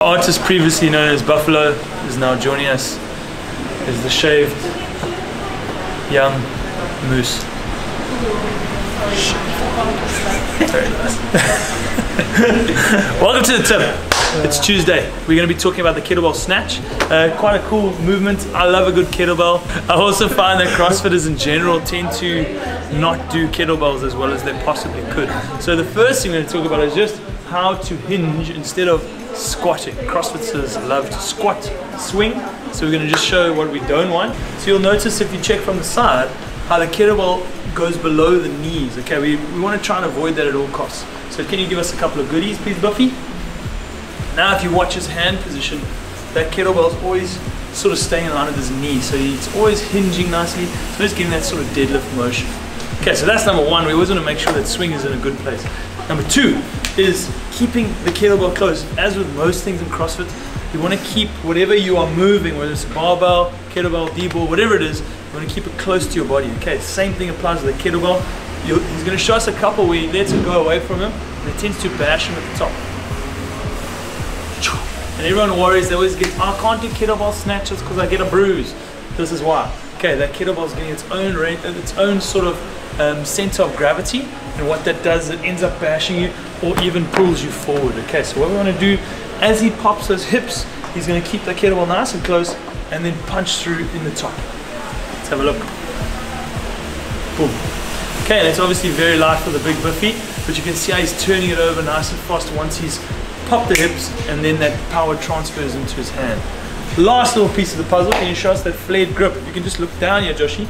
Artist previously known as Buffalo is now joining us. Is the shaved young moose. Very nice. Welcome to the tip. It's Tuesday. We're going to be talking about the kettlebell snatch. Quite a cool movement. I love a good kettlebell. I also find that CrossFitters in general tend to not do kettlebells as well as they possibly could. So the first thing we're going to talk about is just how to hinge instead of squatting. CrossFitters love to squat, swing. So we're going to just show what we don't want. So you'll notice if you check from the side how the kettlebell goes below the knees. Okay, we want to try and avoid that at all costs. So can you give us a couple of goodies, please, Buffy? Now if you watch his hand position, that kettlebell is always sort of staying in line with his knee. So it's always hinging nicely. So he's getting that sort of deadlift motion. Okay, so that's number one. We always want to make sure that swing is in a good place. Number two is keeping the kettlebell close. As with most things in CrossFit, you want to keep whatever you are moving, whether it's a barbell, kettlebell, D-ball, whatever it is, you want to keep it close to your body. Okay, same thing applies to the kettlebell. He's going to show us a couple where he lets it go away from him, and it tends to bash him at the top. And everyone worries, they always get, oh, I can't do kettlebell snatches because I get a bruise. This is why. Okay, that kettlebell is getting its own rate, its own sort of center of gravity, and what that does, it ends up bashing you or even pulls you forward. Okay, so what we want to do, as he pops those hips, he's going to keep the kettlebell nice and close and then punch through in the top. Let's have a look. Boom. Okay, and it's obviously very light for the big Biffy, but you can see how he's turning it over nice and fast once he's popped the hips, and then that power transfers into his hand. Last little piece of the puzzle, can you show us that flared grip? You can just look down here, Joshy.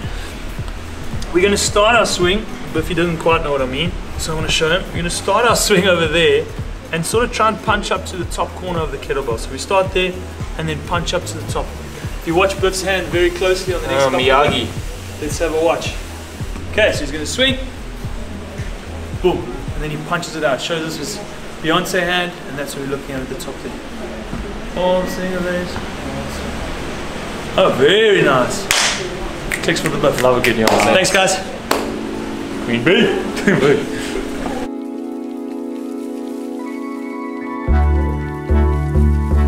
We're going to start our swing. Biffy doesn't quite know what I mean, so I'm going to show him. We're going to start our swing over there and sort of try and punch up to the top corner of the kettlebell. So we start there and then punch up to the top. If you watch Biff's hand very closely on the next couple, Miyagi. Let's have a watch. Okay, so he's going to swing, boom, and then he punches it out. Shows us his Beyonce hand, and that's what we're looking at the top there. All single legs. Oh, very nice. Clicks for the buff. Love a good yawn. Thanks, guys. Queen bee.